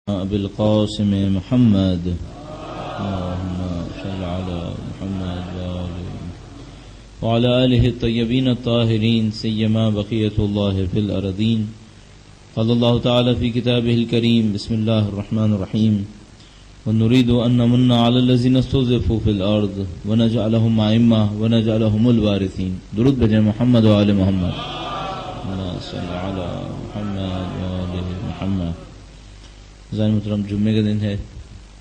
بالقاسم محمد اللهم صل على محمد وعلى آله الطيبين الطاهرين سيما بقية الله في الأرضين. قال الله تعالى في كتابه الكريم: بسم الله الرحمن الرحيم. ونريد أن نمن على الذين استضعفوا في الأرض ونجعلهم أئمة ونجعلهم الوارثين. درود بجائے محمد وآل محمد. اللهم صل على محمد وآل محمد. عزیز محترم، جمعے کا دن ہے،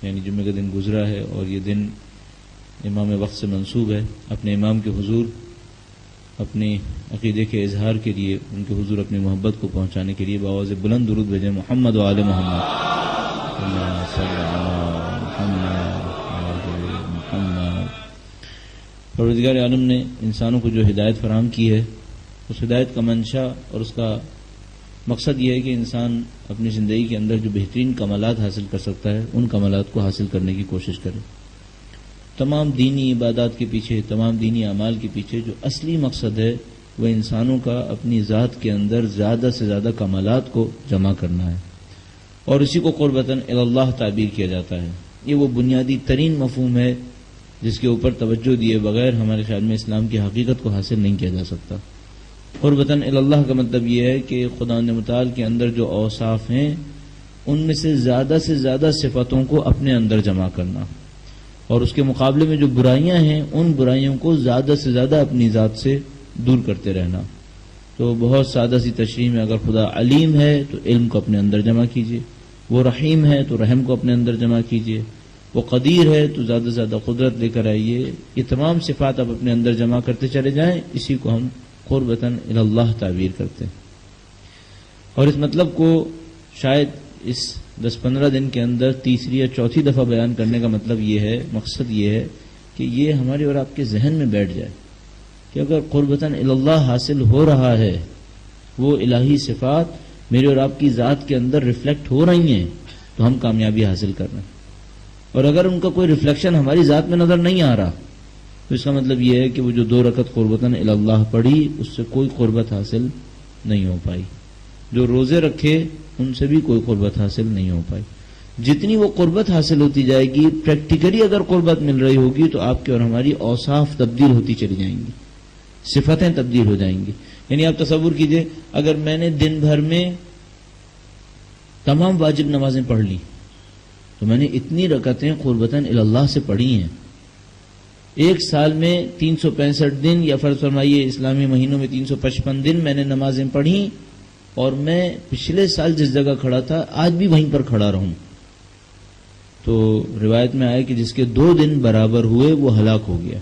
یعنی جمعے کا دن گزرا ہے اور یہ دن امام وقت سے منسوب ہے. اپنے امام کے حضور اپنے عقیدے کے اظہار کے لیے، ان کے حضور اپنی محبت کو پہنچانے کے لیے بآواز بلند درود بھیجیں: محمد و آل محمد. اللہم صل علی محمد و آل محمد. پروردگار عالم نے انسانوں کو جو ہدایت فراہم کی ہے، اس ہدایت کا منشا اور اس کا مقصد یہ ہے کہ انسان اپنی زندگی کے اندر جو بہترین کمالات حاصل کر سکتا ہے، ان کمالات کو حاصل کرنے کی کوشش کرے. تمام دینی عبادات کے پیچھے، تمام دینی اعمال کے پیچھے جو اصلی مقصد ہے وہ انسانوں کا اپنی ذات کے اندر زیادہ سے زیادہ کمالات کو جمع کرنا ہے، اور اسی کو قربتاً الی اللہ تعبیر کیا جاتا ہے. یہ وہ بنیادی ترین مفہوم ہے جس کے اوپر توجہ دیے بغیر ہمارے خیال میں اسلام کی حقیقت کو حاصل نہیں کیا جا سکتا. قربتاً الی اللہ کا مطلب یہ ہے کہ خدا متعال کے اندر جو اوصاف ہیں ان میں سے زیادہ صفتوں کو اپنے اندر جمع کرنا، اور اس کے مقابلے میں جو برائیاں ہیں ان برائیوں کو زیادہ سے زیادہ اپنی ذات سے دور کرتے رہنا. تو بہت سادہ سی تشریح میں، اگر خدا علیم ہے تو علم کو اپنے اندر جمع کیجئے، وہ رحیم ہے تو رحم کو اپنے اندر جمع کیجئے، وہ قدیر ہے تو زیادہ سے زیادہ قدرت لے کر آئیے. یہ تمام صفات آپ اپنے اندر جمع کرتے چلے جائیں، اسی کو ہم قربتاً الی اللہ تعبیر کرتے ہیں. اور اس مطلب کو شاید اس 10-15 دن کے اندر تیسری یا چوتھی دفعہ بیان کرنے کا مطلب یہ ہے، مقصد یہ ہے کہ یہ ہمارے اور آپ کے ذہن میں بیٹھ جائے کہ اگر قربتاً الی اللہ حاصل ہو رہا ہے، وہ الہی صفات میرے اور آپ کی ذات کے اندر ریفلیکٹ ہو رہی ہیں، تو ہم کامیابی حاصل کر رہے ہیں. اور اگر ان کا کوئی ریفلیکشن ہماری ذات میں نظر نہیں آ رہا تو اس کا مطلب یہ ہے کہ وہ جو 2 رکعت قربتاً الی اللہ پڑھی، اس سے کوئی قربت حاصل نہیں ہو پائی. جو روزے رکھے ان سے بھی کوئی قربت حاصل نہیں ہو پائی. جتنی وہ قربت حاصل ہوتی جائے گی، پریکٹیکلی اگر قربت مل رہی ہوگی تو آپ کی اور ہماری اوصاف تبدیل ہوتی چلی جائیں گی، صفتیں تبدیل ہو جائیں گی. یعنی آپ تصور کیجئے، اگر میں نے دن بھر میں تمام واجب نمازیں پڑھ لی تو میں نے اتنی رکعتیں قربتاً الی اللہ سے پڑھی ہیں. ایک سال میں 365 دن، یا فرض فرمائیے اسلامی مہینوں میں 355 دن میں نے نمازیں پڑھی، اور میں پچھلے سال جس جگہ کھڑا تھا آج بھی وہیں پر کھڑا رہوں. تو روایت میں آیا کہ جس کے 2 دن برابر ہوئے وہ ہلاک ہو گیا.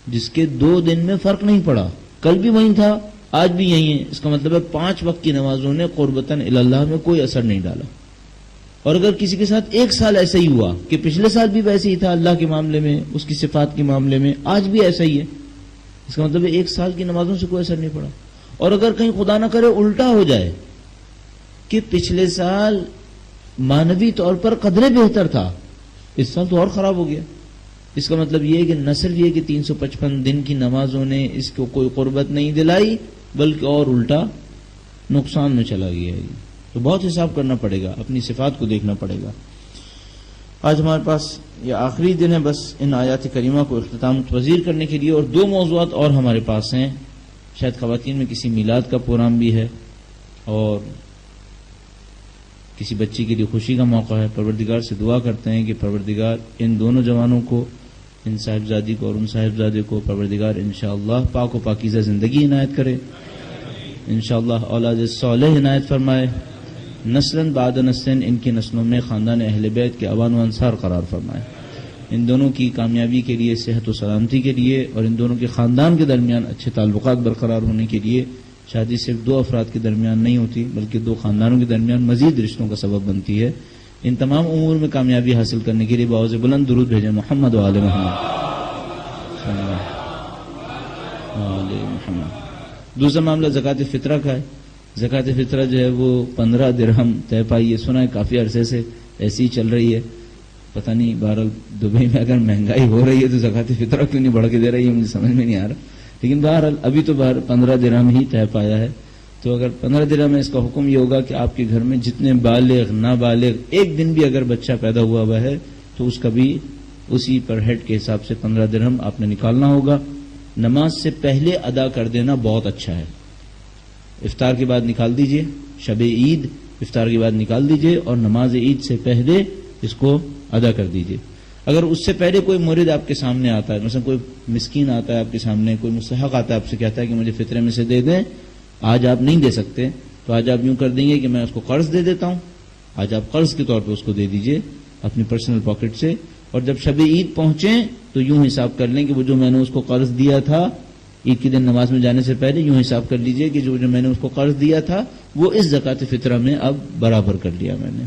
جس کے 2 دن میں فرق نہیں پڑا، کل بھی وہیں تھا آج بھی یہیں ہے، اس کا مطلب ہے 5 وقت کی نمازوں نے قربتاً الی اللہ میں کوئی اثر نہیں ڈالا. اور اگر کسی کے ساتھ 1 سال ایسا ہی ہوا کہ پچھلے سال بھی ویسے ہی تھا اللہ کے معاملے میں، اس کی صفات کے معاملے میں، آج بھی ایسا ہی ہے، اس کا مطلب ہے 1 سال کی نمازوں سے کوئی اثر نہیں پڑا. اور اگر کہیں خدا نہ کرے الٹا ہو جائے کہ پچھلے سال مانوی طور پر قدرے بہتر تھا، اس سال تو اور خراب ہو گیا، اس کا مطلب یہ ہے کہ نہ صرف یہ کہ 355 دن کی نمازوں نے اس کو کوئی قربت نہیں دلائی، بلکہ اور الٹا نقصان میں چلا گیا. تو بہت حساب کرنا پڑے گا، اپنی صفات کو دیکھنا پڑے گا. آج ہمارے پاس یہ آخری دن ہے بس ان آیات کریمہ کو اختتام پذیر کرنے کے لیے، اور 2 موضوعات اور ہمارے پاس ہیں. شاید خواتین میں کسی میلاد کا پروگرام بھی ہے، اور کسی بچی کے لیے خوشی کا موقع ہے. پروردگار سے دعا کرتے ہیں کہ پروردگار ان دونوں جوانوں کو، ان صاحبزادی کو اور ان صاحبزادے کو، پروردگار انشاءاللہ پاک و پاکیزہ زندگی عنایت کرے، انشاءاللہ اولاد صالح عنایت فرمائے، نسلاً بعد نسلاً ان کی نسلوں میں خاندان اہل بیت کے اوان و انصار قرار فرمائے. ان دونوں کی کامیابی کے لیے، صحت و سلامتی کے لیے، اور ان دونوں کے خاندان کے درمیان اچھے تعلقات برقرار ہونے کے لیے. شادی صرف 2 افراد کے درمیان نہیں ہوتی بلکہ 2 خاندانوں کے درمیان مزید رشتوں کا سبب بنتی ہے. ان تمام امور میں کامیابی حاصل کرنے کے لیے بآواز بلند درود بھیجیں: محمد و آل محمد. دوسرا معاملہ زکوٰۃ فطرہ کا ہے. زکوٰۃ فطرہ جو ہے وہ 15 درہم طے پائی ہے. سنا ہے کافی عرصے سے ایسی ہی چل رہی ہے، پتہ نہیں بہرحال دبئی میں اگر مہنگائی ہو رہی ہے تو زکوٰۃ فطرہ کیوں نہیں بڑھ کے دے رہی ہے، مجھے سمجھ میں نہیں آ رہا. لیکن بہرحال ابھی تو 15 درہم ہی طے پایا ہے. تو اگر 15 درہم میں اس کا حکم یہ ہوگا کہ آپ کے گھر میں جتنے بالغ نابالغ ایک دن بھی اگر بچہ پیدا ہوا ہے تو اس کا بھی اسی پر ہیڈ کے حساب سے 15 درہم آپ نے نکالنا ہوگا. نماز سے پہلے ادا کر دینا بہت اچھا ہے. افطار کے بعد نکال دیجئے، شب عید افطار کے بعد نکال دیجئے اور نماز عید سے پہلے اس کو ادا کر دیجئے. اگر اس سے پہلے کوئی مورد آپ کے سامنے آتا ہے، مثلا کوئی مسکین آتا ہے آپ کے سامنے، کوئی مستحق آتا ہے آپ سے کہتا ہے کہ مجھے فطرے میں سے دے دیں، آج آپ نہیں دے سکتے تو آج آپ یوں کر دیں گے کہ میں اس کو قرض دے دیتا ہوں. آج آپ قرض کے طور پہ اس کو دے دیجئے اپنی پرسنل پاکٹ سے، اور جب شب عید پہنچیں تو یوں حساب کر لیں کہ وہ جو میں نے اس کو قرض دیا تھا عید کے دن نماز میں جانے سے پہلے، یوں حساب کر لیجئے کہ جو میں نے اس کو قرض دیا تھا وہ اس زکوٰۃ فطرہ میں اب برابر کر لیا میں نے.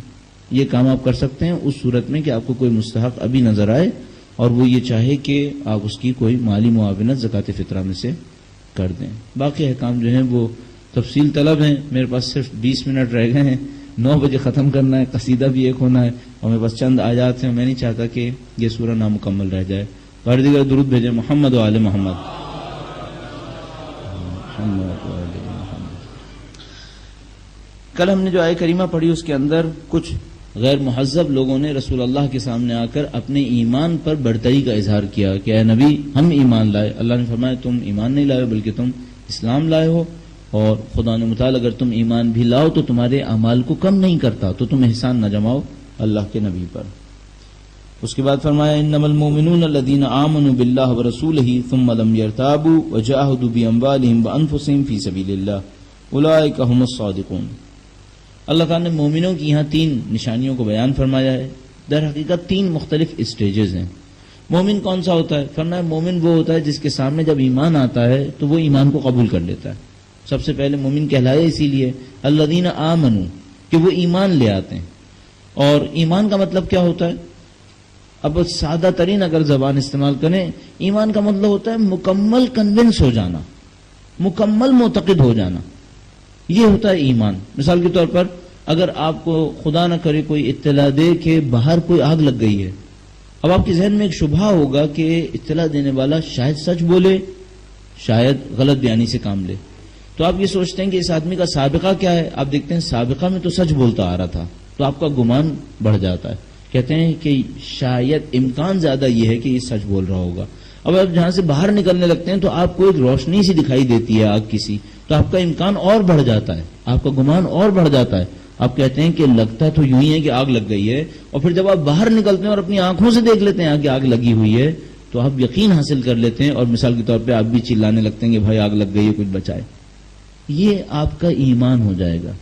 یہ کام آپ کر سکتے ہیں اس صورت میں کہ آپ کو کوئی مستحق ابھی نظر آئے اور وہ یہ چاہے کہ آپ اس کی کوئی مالی معاونت زکوٰۃ فطرہ میں سے کر دیں. باقی احکام جو ہیں وہ تفصیل طلب ہیں. میرے پاس صرف 20 منٹ رہ گئے ہیں، 9 بجے ختم کرنا ہے، قصیدہ بھی ایک ہونا ہے اور میرے پاس چند آیات ہیں. میں نہیں چاہتا کہ یہ سورہ نامکمل رہ جائے. اور دیگر درود بھیجیں محمد و آل محمد. کل ہم نے جو آیہ کریمہ پڑھی اس کے اندر کچھ غیر مہذب لوگوں نے رسول اللہ کے سامنے آ کر اپنے ایمان پر برتری کا اظہار کیا کہ اے نبی ہم ایمان لائے. اللہ نے فرمایا تم ایمان نہیں لائے بلکہ تم اسلام لائے ہو، اور خدا نے متعال اگر تم ایمان بھی لاؤ تو تمہارے اعمال کو کم نہیں کرتا، تو تم احسان نہ جماؤ اللہ کے نبی پر. اس کے بعد فرمایا انما المؤمنون الذين آمنوا بالله ورسوله ثم لم يرتابوا وجاهدوا باموالهم وانفسهم في سبيل الله اولئك هم الصادقون. اللہ تعالیٰ نے مومنوں کی یہاں 3 نشانیوں کو بیان فرمایا ہے. در حقیقت 3 مختلف اسٹیجز ہیں. مومن کون سا ہوتا ہے؟ فرمایا مومن وہ ہوتا ہے جس کے سامنے جب ایمان آتا ہے تو وہ ایمان کو قبول کر لیتا ہے. سب سے پہلے مومن کہلایا اسی لیے الذین آمنوا کہ وہ ایمان لے آتے ہیں. اور ایمان کا مطلب کیا ہوتا ہے؟ اب سادہ ترین اگر زبان استعمال کریں، ایمان کا مطلب ہوتا ہے مکمل کنونس ہو جانا، مکمل معتقد ہو جانا. یہ ہوتا ہے ایمان. مثال کے طور پر اگر آپ کو خدا نہ کرے کوئی اطلاع دے کہ باہر کوئی آگ لگ گئی ہے، اب آپ کے ذہن میں ایک شبہ ہوگا کہ اطلاع دینے والا شاید سچ بولے، شاید غلط بیانی سے کام لے. تو آپ یہ سوچتے ہیں کہ اس آدمی کا سابقہ کیا ہے. آپ دیکھتے ہیں سابقہ میں تو سچ بولتا آ رہا تھا، تو آپ کا گمان بڑھ جاتا ہے. کہتے ہیں کہ شاید امکان زیادہ یہ ہے کہ یہ سچ بول رہا ہوگا. اب آپ جہاں سے باہر نکلنے لگتے ہیں تو آپ کو ایک روشنی سی دکھائی دیتی ہے آگ کسی، تو آپ کا امکان اور بڑھ جاتا ہے، آپ کا گمان اور بڑھ جاتا ہے. آپ کہتے ہیں کہ لگتا تو یوں ہی ہے کہ آگ لگ گئی ہے، اور پھر جب آپ باہر نکلتے ہیں اور اپنی آنکھوں سے دیکھ لیتے ہیں کہ آگ لگی ہوئی ہے تو آپ یقین حاصل کر لیتے ہیں، اور مثال کے طور پہ آپ بھی چلانے لگتے ہیں کہ بھائی آگ لگ گئی ہے کچھ بچائے. یہ آپ کا ایمان ہو جائے گا.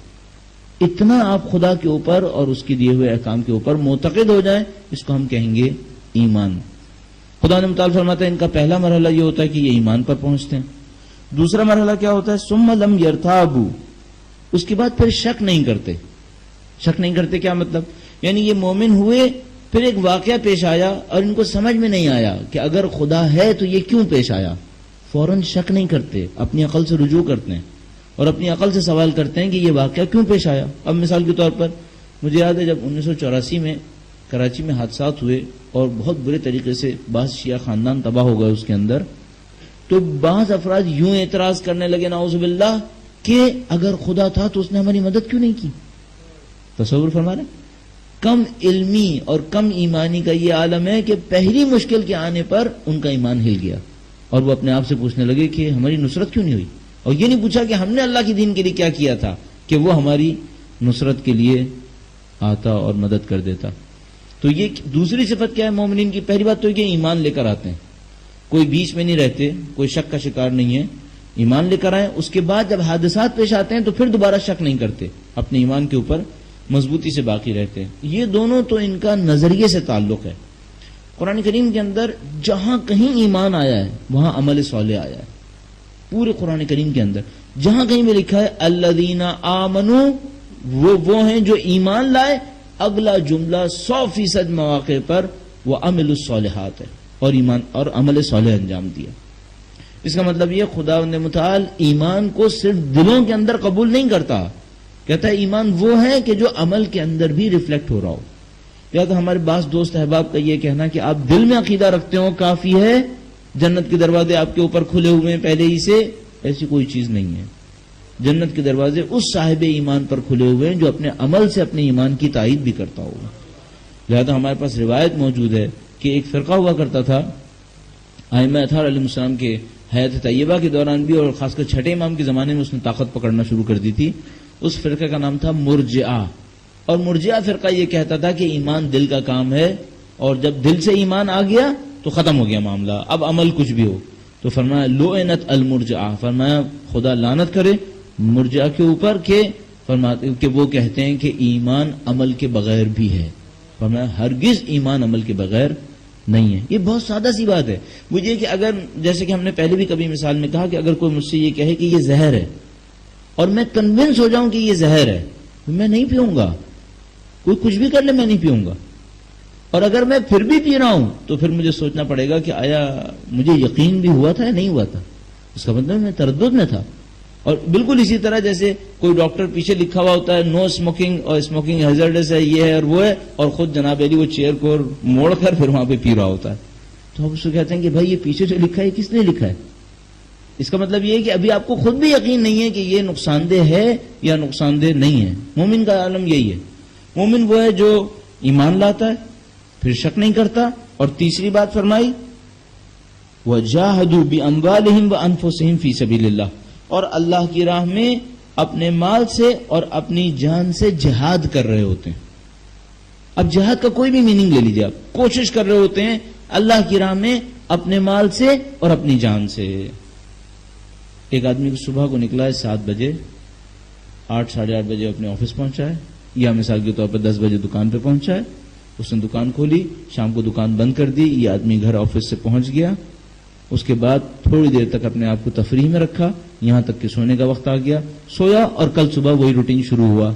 اتنا آپ خدا کے اوپر اور اس کے دیے ہوئے احکام کے اوپر معتقد ہو جائیں، اس کو ہم کہیں گے ایمان. خدا نے متعال فرماتا ہے ان کا پہلا مرحلہ یہ ہوتا ہے کہ یہ ایمان پر پہنچتے ہیں. دوسرا مرحلہ کیا ہوتا ہے؟ ثم لم يرتابوا، اس کے بعد پھر شک نہیں کرتے. شک نہیں کرتے کیا مطلب؟ یعنی یہ مومن ہوئے، پھر ایک واقعہ پیش آیا اور ان کو سمجھ میں نہیں آیا کہ اگر خدا ہے تو یہ کیوں پیش آیا. فوراً شک نہیں کرتے، اپنی عقل سے رجوع کرتے ہیں اور اپنی عقل سے سوال کرتے ہیں کہ یہ واقعہ کیوں پیش آیا. اب مثال کے طور پر مجھے یاد ہے جب 1984 میں کراچی میں حادثات ہوئے اور بہت برے طریقے سے بعض شیعہ خاندان تباہ ہو گئے اس کے اندر، تو بعض افراد یوں اعتراض کرنے لگے نعوذ باللہ کہ اگر خدا تھا تو اس نے ہماری مدد کیوں نہیں کی. تصور فرما رہے؟ کم علمی اور کم ایمانی کا یہ عالم ہے کہ پہلی مشکل کے آنے پر ان کا ایمان ہل گیا اور وہ اپنے آپ سے پوچھنے لگے کہ ہماری نصرت کیوں نہیں ہوئی. اور یہ نہیں پوچھا کہ ہم نے اللہ کی دین کے لیے کیا کیا تھا کہ وہ ہماری نصرت کے لیے آتا اور مدد کر دیتا. تو یہ دوسری صفت کیا ہے مومنین کی؟ پہلی بات تو یہ کہ ایمان لے کر آتے ہیں، کوئی بیچ میں نہیں رہتے، کوئی شک کا شکار نہیں ہے. ایمان لے کر آئیں، اس کے بعد جب حادثات پیش آتے ہیں تو پھر دوبارہ شک نہیں کرتے، اپنے ایمان کے اوپر مضبوطی سے باقی رہتے ہیں. یہ دونوں تو ان کا نظریے سے تعلق ہے. قرآن کریم کے اندر جہاں کہیں ایمان آیا ہے وہاں عمل صالح آیا ہے. پورے قرآن کریم کے اندر جہاں کہیں بھی لکھا ہے الذین آمنوا، وہ ہیں جو ایمان لائے. اگلا جملہ 100% مواقع پر وہ عمل الصالحات ہے اور ایمان اور عمل صالح انجام دیا. اس کا مطلب یہ خدا متعال ایمان کو صرف دلوں کے اندر قبول نہیں کرتا، کہتا ہے ایمان وہ ہے کہ جو عمل کے اندر بھی ریفلیکٹ ہو رہا ہو. یا تو ہمارے بعض دوست احباب کا یہ کہنا کہ آپ دل میں عقیدہ رکھتے ہو کافی ہے، جنت کے دروازے آپ کے اوپر کھلے ہوئے ہیں پہلے ہی سے. ایسی کوئی چیز نہیں ہے. جنت کے دروازے اس صاحب ایمان پر کھلے ہوئے ہیں جو اپنے عمل سے اپنے ایمان کی تائید بھی کرتا ہوگا. لہذا ہمارے پاس روایت موجود ہے کہ ایک فرقہ ہوا کرتا تھا ائمہ اطہار علیہ السلام کے حیات طیبہ کے دوران بھی، اور خاص کر چھٹے امام کے زمانے میں اس نے طاقت پکڑنا شروع کر دی تھی. اس فرقے کا نام تھا مرجئہ. اور مرجئہ فرقہ یہ کہتا تھا کہ ایمان دل کا کام ہے، اور جب دل سے ایمان آ گیا تو ختم ہو گیا معاملہ، اب عمل کچھ بھی ہو. تو فرمایا لعنت المرجئہ، فرمایا خدا لعنت کرے مرجئہ کے اوپر کہ وہ کہتے ہیں کہ ایمان عمل کے بغیر بھی ہے. فرمایا ہرگز ایمان عمل کے بغیر نہیں ہے. یہ بہت سادہ سی بات ہے. مجھے کہ اگر جیسے کہ ہم نے پہلے بھی کبھی مثال میں کہا کہ اگر کوئی مجھ سے یہ کہے کہ یہ زہر ہے اور میں کنونس ہو جاؤں کہ یہ زہر ہے، میں نہیں پیوں گا. کوئی کچھ بھی کر لے میں نہیں پیوں گا. اور اگر میں پھر بھی پی رہا ہوں تو پھر مجھے سوچنا پڑے گا کہ آیا مجھے یقین بھی ہوا تھا یا نہیں ہوا تھا. اس کا مطلب میں تردد میں تھا. اور بالکل اسی طرح جیسے کوئی ڈاکٹر پیچھے لکھا ہوا ہوتا ہے نو اسموکنگ اور اسموکنگ ہیزرڈس ہے، یہ ہے اور وہ ہے، اور خود جناب علی وہ چیئر کو موڑ کر پھر وہاں پہ پی رہا ہوتا ہے. تو آپ اس کو کہتے ہیں کہ بھائی یہ پیچھے جو لکھا ہے کس نے لکھا ہے؟ اس کا مطلب یہ ہے کہ ابھی آپ کو خود بھی یقین نہیں ہے کہ یہ نقصان دہ ہے یا نقصان دہ نہیں ہے. مومن کا عالم یہی ہے. مومن وہ ہے جو ایمان لاتا ہے، پھر شک نہیں کرتا، اور تیسری بات فرمائی وَجَاهَدُوا بِأَمْوَالِهِمْ وَأَنفُسِهِمْ فِي سَبِيلِ اللَّهِ، اور اللہ کی راہ میں اپنے مال سے اور اپنی جان سے جہاد کر رہے ہوتے ہیں. اب جہاد کا کوئی بھی میننگ لے لیجیے، آپ کوشش کر رہے ہوتے ہیں اللہ کی راہ میں اپنے مال سے اور اپنی جان سے. ایک آدمی کو صبح کو نکلا ہے 7 بجے، 8 ساڑھے 8 بجے اپنے آفس پہنچا ہے، یا مثال کے طور پر 10 بجے دکان پہ پہنچا ہے. اس نے دکان کھولی، شام کو دکان بند کر دی. یہ آدمی گھر آفس سے پہنچ گیا. اس کے بعد تھوڑی دیر تک اپنے آپ کو تفریح میں رکھا، یہاں تک کہ سونے کا وقت آ گیا، سویا، اور کل صبح وہی روٹین شروع ہوا.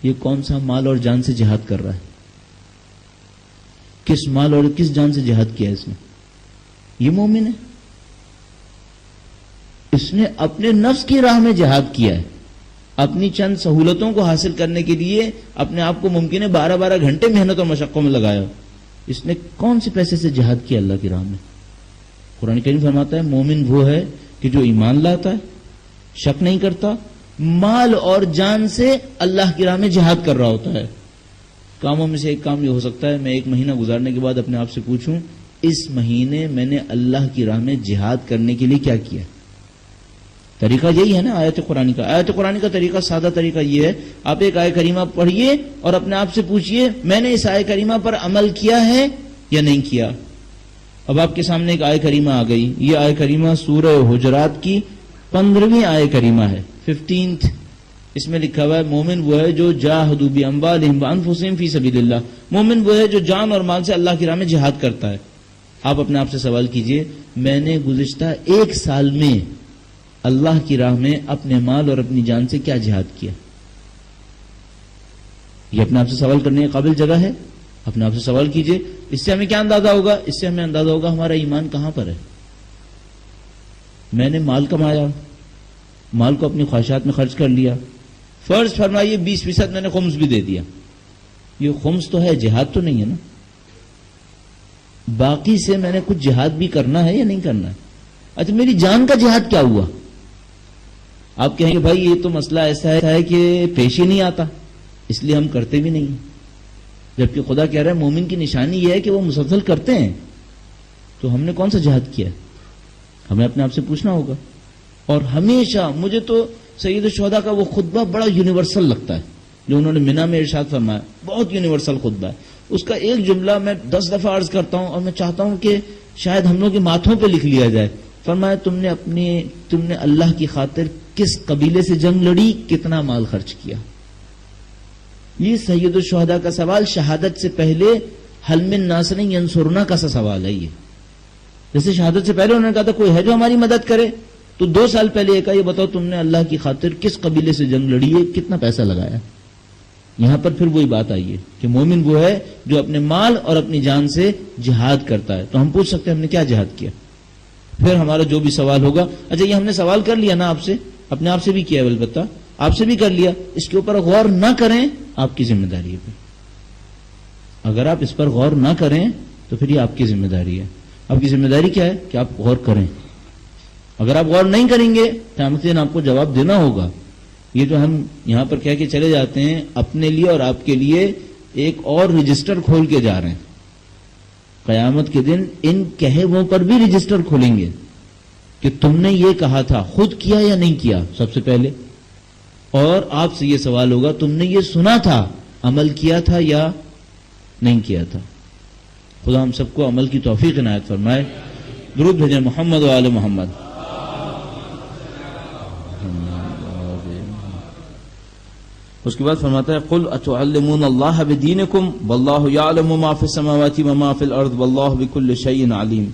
یہ کون سا مال اور جان سے جہاد کر رہا ہے؟ کس مال اور کس جان سے جہاد کیا ہے اس نے؟ یہ مومن ہے. اس نے اپنے نفس کی راہ میں جہاد کیا ہے. اپنی چند سہولتوں کو حاصل کرنے کے لیے اپنے آپ کو ممکن ہے 12 گھنٹے محنت اور مشقوں میں لگایا. اس نے کون سے پیسے سے جہاد کیا اللہ کی راہ میں؟ قرآن کریم فرماتا ہے مومن وہ ہے کہ جو ایمان لاتا ہے، شک نہیں کرتا، مال اور جان سے اللہ کی راہ میں جہاد کر رہا ہوتا ہے. کاموں میں سے ایک کام یہ ہو سکتا ہے میں 1 مہینہ گزارنے کے بعد اپنے آپ سے پوچھوں اس مہینے میں نے اللہ کی راہ میں جہاد کرنے کے لیے کیا کیا. طریقہ یہی ہے نا آیت قرآن کا. آیت قرآن کا طریقہ، سادہ طریقہ یہ ہے، آپ ایک آیت کریمہ پڑھیے اور اپنے آپ سے پوچھئے میں نے اس آیت کریمہ پر عمل کیا ہے یا نہیں کیا. اب آپ کے سامنے ایک آیت کریمہ آ گئی. یہ آیت کریمہ سورہ حجرات کی 15ویں آیت کریمہ ہے، 15th. اس میں لکھا ہوا ہے مومن وہ ہے جو جاہدوا باموالہم وانفسہم فی سبیل اللہ. مومن وہ ہے جو جان اور مال سے اللہ کی راہ میں جہاد کرتا ہے. آپ اپنے آپ سے سوال کیجئے میں نے گزشتہ 1 سال میں اللہ کی راہ میں اپنے مال اور اپنی جان سے کیا جہاد کیا؟ یہ اپنے آپ سے سوال کرنے کے قابل جگہ ہے. اپنے آپ سے سوال کیجئے. اس سے ہمیں کیا اندازہ ہوگا؟ اس سے ہمیں اندازہ ہوگا ہمارا ایمان کہاں پر ہے. میں نے مال کمایا، مال کو اپنی خواہشات میں خرچ کر لیا. فرض فرمائیے 20% میں نے خمس بھی دے دیا. یہ خمس تو ہے، جہاد تو نہیں ہے نا. باقی سے میں نے کچھ جہاد بھی کرنا ہے یا نہیں کرنا ہے؟ اچھا میری جان کا جہاد کیا ہوا؟ آپ کہیں گے بھائی یہ تو مسئلہ ایسا ہے کہ پیش ہی نہیں آتا اس لیے ہم کرتے بھی نہیں ہیں. جبکہ خدا کہہ رہا ہے مومن کی نشانی یہ ہے کہ وہ مسلسل کرتے ہیں. تو ہم نے کون سا جہاد کیا ہے؟ ہمیں اپنے آپ سے پوچھنا ہوگا. اور ہمیشہ مجھے تو سید الشہداء کا وہ خطبہ بڑا یونیورسل لگتا ہے جو انہوں نے منہ میں ارشاد فرمایا. بہت یونیورسل خطبہ ہے. اس کا ایک جملہ میں 10 دفعہ عرض کرتا ہوں اور میں چاہتا ہوں کہ شاید ہم لوگ کے ماتھوں پہ لکھ لیا جائے. فرمایا تم نے اللہ کی خاطر کس قبیلے سے جنگ لڑی، کتنا مال خرچ کیا. یہ سید الشہداء کا سوال شہادت سے پہلے حل من ناصر ینصرنا کا سا سوال ہے. یہ جیسے شہادت سے پہلے انہوں نے کہا تھا کوئی ہے جو ہماری مدد کرے، تو 2 سال پہلے یہ کہا یہ بتاؤ تم نے اللہ کی خاطر کس قبیلے سے جنگ لڑی ہے، کتنا پیسہ لگایا. یہاں پر پھر وہی بات آئی ہے کہ مومن وہ ہے جو اپنے مال اور اپنی جان سے جہاد کرتا ہے. تو ہم پوچھ سکتے ہیں ہم نے کیا جہاد کیا. پھر ہمارا جو بھی سوال ہوگا، اچھا یہ ہم نے سوال کر لیا نا آپ سے، اپنے آپ سے بھی کیا ہے، البتہ آپ سے بھی کر لیا، اس کے اوپر غور نہ کریں آپ کی ذمہ داری ہے. اگر آپ اس پر غور نہ کریں تو پھر یہ آپ کی ذمہ داری ہے. آپ کی ذمہ داری کیا ہے کہ آپ غور کریں. اگر آپ غور نہیں کریں گے قیامت کے دن آپ کو جواب دینا ہوگا. یہ جو ہم یہاں پر کہہ کے چلے جاتے ہیں اپنے لیے اور آپ کے لیے ایک اور رجسٹر کھول کے جا رہے ہیں. قیامت کے دن ان کہووں پر بھی رجسٹر کھولیں گے کہ تم نے یہ کہا تھا خود کیا یا نہیں کیا سب سے پہلے, اور آپ سے یہ سوال ہوگا تم نے یہ سنا تھا عمل کیا تھا یا نہیں کیا تھا. خدا ہم سب کو عمل کی توفیق عنایت فرمائے. درود بھیجیں محمد و آل محمد. اس کے بعد فرماتا ہے قل اتعلمون اللہ بدینکم واللہ یعلم ما فی السماوات وما فی الارض واللہ بکل شیء علیم.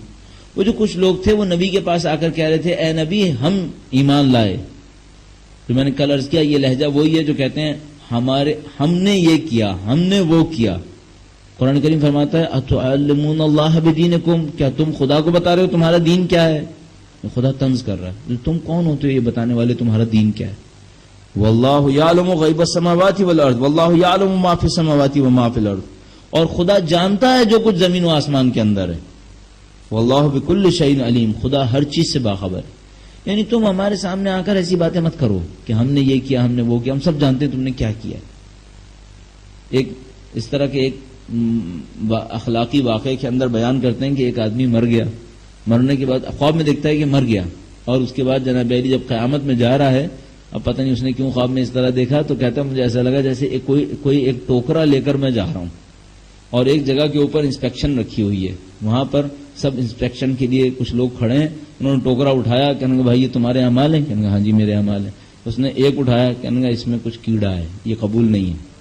وہ جو کچھ لوگ تھے وہ نبی کے پاس آ کر کہہ رہے تھے اے نبی ہم ایمان لائے. جو میں نے کل عرض کیا یہ لہجہ وہی ہے جو کہتے ہیں ہم نے یہ کیا ہم نے وہ کیا. قرآن کریم فرماتا ہے اتعلمون اللہ بدینکم, کیا تم خدا کو بتا رہے ہو تمہارا دین کیا ہے؟ خدا طنز کر رہا ہے تم کون ہوتے ہو یہ بتانے والے تمہارا دین کیا ہے. واللہ یعلم غیب السماوات والارض واللہ یعلم ما فی السماوات وما فی الارض, اور خدا جانتا ہے جو کچھ زمین و آسمان کے اندر ہے. واللہ بکل شیء علیم, خدا ہر چیز سے باخبر ہے. یعنی تم ہمارے سامنے آ کر ایسی باتیں مت کرو کہ ہم نے یہ کیا ہم نے وہ کیا, ہم سب جانتے ہیں تم نے کیا کیا. ایک اس طرح کے ایک اخلاقی واقعے کے اندر بیان کرتے ہیں کہ ایک آدمی مر گیا, مرنے کے بعد خواب میں دیکھتا ہے کہ مر گیا, اور اس کے بعد جناب علی جب قیامت میں جا رہا ہے, اب پتہ نہیں اس نے کیوں خواب میں اس طرح دیکھا, تو کہتا ہے مجھے ایسا لگا جیسے کوئی ایک ٹوکرا لے کر میں جا رہا ہوں اور ایک جگہ کے اوپر انسپیکشن رکھی ہوئی ہے, وہاں پر سب انسپیکشن کے لیے کچھ لوگ کھڑے ہیں. انہوں نے ٹوکرا اٹھایا, کہنے لگا بھائی یہ تمہارے اعمال ہیں؟ کہنے لگا ہاں جی میرے اعمال ہیں. اس نے ایک اٹھایا, کہنے لگا اس میں کچھ کیڑا ہے یہ قبول نہیں ہے.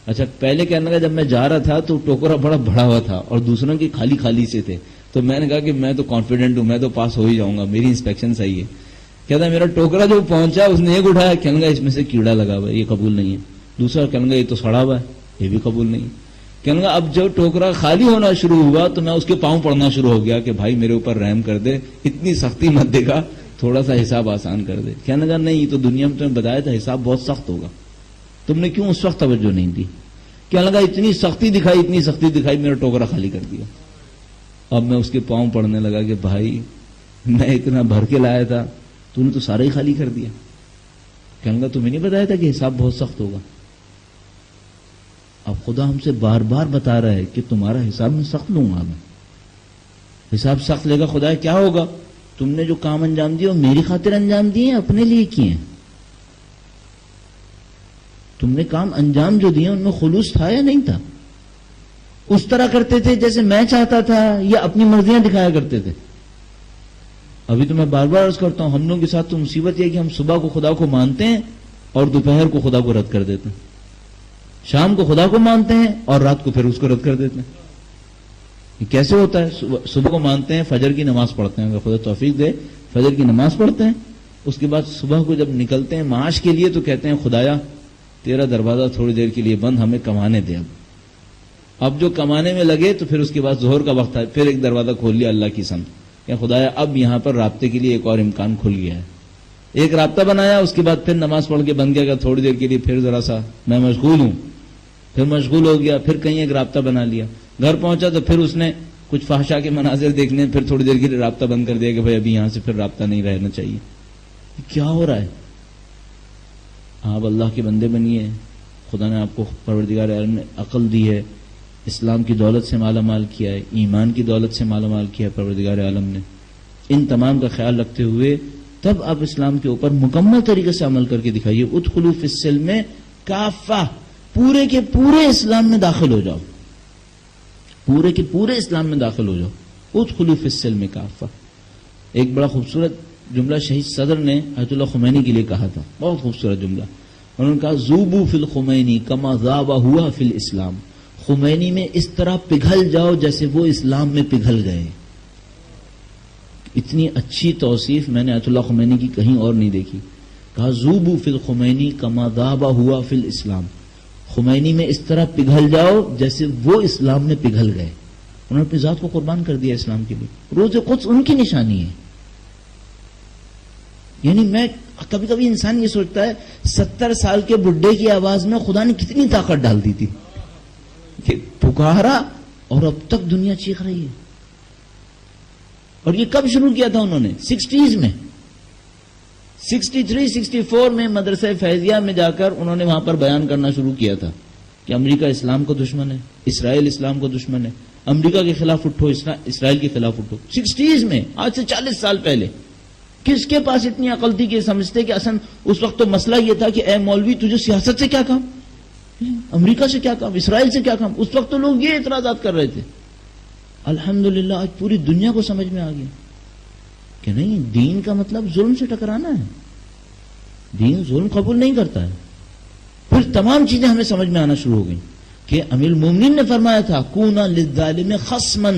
اچھا پہلے کہنے لگا جب میں جا رہا تھا تو ٹوکرا بڑا بڑا ہوا تھا اور دوسروں کی خالی خالی سے تھے, تو میں نے کہا کہ میں تو کانفیڈنٹ ہوں, میں تو پاس ہو ہی جاؤں گا, میری انسپیکشن صحیح ہے. کہتا ہے میرا ٹوکرا جو پہنچا اس نے ایک اٹھایا, کہنے لگا اس میں سے کیڑا لگا ہوا ہے یہ قبول نہیں ہے. دوسرا کہنے لگا یہ تو سڑا ہوا ہے یہ بھی قبول نہیں ہے. کہنے لگا اب جب ٹوکرا خالی ہونا شروع ہوا تو میں اس کے پاؤں پڑنا شروع ہو گیا کہ بھائی میرے اوپر رحم کر دے, اتنی سختی مت دکھا, تھوڑا سا حساب آسان کر دے. کہنے لگا نہیں تو دنیا میں تمہیں بتایا تھا حساب بہت سخت ہوگا, تم نے کیوں اس وقت توجہ نہیں دی. کہنے لگا اتنی سختی دکھائی میرا ٹوکرا خالی کر دیا. اب میں اس کے پاؤں پڑنے لگا کہ بھائی میں اتنا بھر کے لایا تھا تو نے تو سارا ہی خالی کر دیا. کہنے لگا تمہیں نہیں بتایا تھا کہ حساب بہت سخت ہوگا. اب خدا ہم سے بار بار بتا رہا ہے کہ تمہارا حساب میں سخت لوں گا, میں حساب سخت لے گا. خدا کیا ہوگا, تم نے جو کام انجام دیے وہ میری خاطر انجام دیے اپنے لیے کیے ہیں. تم نے کام انجام جو دیے ان میں خلوص تھا یا نہیں تھا, اس طرح کرتے تھے جیسے میں چاہتا تھا یا اپنی مرضیاں دکھایا کرتے تھے. ابھی تو میں بار بار عرض کرتا ہوں ہم لوگوں کے ساتھ تو مصیبت یہ کہ ہم صبح کو خدا کو مانتے ہیں اور دوپہر کو خدا کو رد کر دیتے ہیں, شام کو خدا کو مانتے ہیں اور رات کو پھر اس کو رد کر دیتے ہیں. یہ کیسے ہوتا ہے؟ صبح کو مانتے ہیں, فجر کی نماز پڑھتے ہیں, اگر خدا توفیق دے فجر کی نماز پڑھتے ہیں, اس کے بعد صبح کو جب نکلتے ہیں معاش کے لیے تو کہتے ہیں خدایا تیرا دروازہ تھوڑی دیر کے لیے بند, ہمیں کمانے دے. اب جو کمانے میں لگے تو پھر اس کے بعد ظہر کا وقت ہے, پھر ایک دروازہ کھول لیا اللہ کی سمت کہ خدایا اب یہاں پر رابطے کے لیے ایک اور امکان کھل گیا ہے. ایک رابطہ بنایا, اس کے بعد پھر نماز پڑھ کے بند گیا تھوڑی دیر کے لیے, پھر ذرا سا میں مشغول ہوں, پھر مشغول ہو گیا, پھر کہیں ایک رابطہ بنا لیا. گھر پہنچا تو پھر اس نے کچھ فحشا کے مناظر دیکھنے, پھر تھوڑی دیر کے لیے رابطہ بند کر دیا کہ بھائی ابھی یہاں سے پھر رابطہ نہیں رہنا چاہیے. کیا ہو رہا ہے؟ آپ اللہ کے بندے بنیے, خدا نے آپ کو پروردگار عالم نے عقل دی ہے, اسلام کی دولت سے مالا مال کیا ہے, ایمان کی دولت سے مالا مال کیا ہے پروردگار عالم نے. ان تمام کا خیال رکھتے ہوئے تب آپ اسلام کے اوپر مکمل طریقے سے عمل کر کے دکھائیے. ادخلوا فی السلم کافہ, پورے کے پورے اسلام میں داخل ہو جاؤ, پورے کے پورے اسلام میں داخل ہو جاؤ. ادخلوا فی السلم کافہ. ایک بڑا خوبصورت جملہ شہید صدر نے آیت اللہ خمینی کے لیے کہا تھا, بہت خوبصورت جملہ. انہوں نے کہا ذوبوا فی الخمینی کما ذاب ہوا فی الاسلام. خمینی میں اس طرح پگھل جاؤ جیسے وہ اسلام میں پگھل گئے. اتنی اچھی توصیف میں نے آیت اللہ خمینی کی کہیں اور نہیں دیکھی. کہا ذوبوا فی الخمینی کما ذاب ہوا فی الاسلام. خمینی میں اس طرح پگھل جاؤ جیسے وہ اسلام میں پگھل گئے. انہوں نے اپنی ذات کو قربان کر دیا اسلام کے لیے. روز قدس ان کی نشانی ہے. یعنی میں کبھی کبھی انسان یہ سوچتا ہے 70 سال کے بڈھے کی آواز میں خدا نے کتنی طاقت ڈال دی تھی کہ پکارا اور اب تک دنیا چیخ رہی ہے. اور یہ کب شروع کیا تھا انہوں نے؟ 60s میں، 63 64 میں مدرسہ فیضیہ میں جا کر انہوں نے وہاں پر بیان کرنا شروع کیا تھا کہ امریکہ اسلام کا دشمن ہے، اسرائیل اسلام کا دشمن ہے، امریکہ کے خلاف اٹھو، اسرائیل کے خلاف اٹھو. 60s میں، آج سے 40 سال پہلے. کس کے پاس اتنی عقل تھی کہ سمجھتے کہ اصل اس وقت تو مسئلہ یہ تھا کہ اے مولوی تجھے سیاست سے کیا کام، امریکہ سے کیا کام، اسرائیل سے کیا کام. اس وقت تو لوگ یہ اعتراضات کر رہے تھے. الحمدللہ آج پوری دنیا کو سمجھ میں آ گیا کہ نہیں، دین کا مطلب ظلم سے ٹکرانا ہے، دین ظلم قبول نہیں کرتا ہے. پھر تمام چیزیں ہمیں سمجھ میں آنا شروع ہو گئیں کہ امیر المومنین نے فرمایا تھا کونا للظالم خصما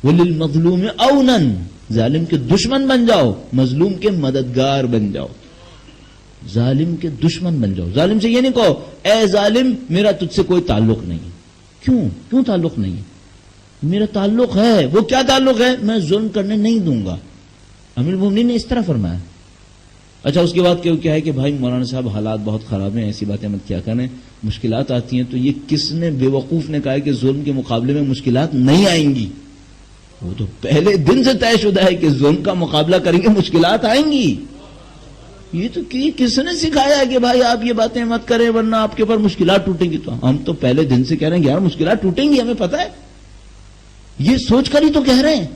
وللمظلوم اونا، ظالم کے دشمن بن جاؤ، مظلوم کے مددگار بن جاؤ. ظالم کے دشمن بن جاؤ. ظالم سے یہ نہیں کہو اے ظالم میرا تجھ سے کوئی تعلق نہیں. کیوں تعلق نہیں ہے؟ میرا تعلق ہے. وہ کیا تعلق ہے؟ میں ظلم کرنے نہیں دوں گا. امیر المومنین نے اس طرح فرمایا. اچھا اس کے بعد کیا ہے کہ بھائی مولانا صاحب حالات بہت خراب ہیں، ایسی باتیں مت کیا کریں، مشکلات آتی ہیں. تو یہ کس نے بے وقوف نے کہا ہے کہ ظلم کے مقابلے میں مشکلات نہیں آئیں گی؟ وہ تو پہلے دن سے طے شدہ ہے کہ ظلم کا مقابلہ کریں گے، مشکلات آئیں گی. یہ تو کس نے سکھایا کہ بھائی آپ یہ باتیں مت کریں ورنہ آپ کے اوپر مشکلات ٹوٹیں گی؟ تو ہم تو پہلے دن سے کہہ رہے ہیں یار مشکلات ٹوٹیں گی، ہمیں پتہ ہے، یہ سوچ کر ہی تو کہہ رہے ہیں.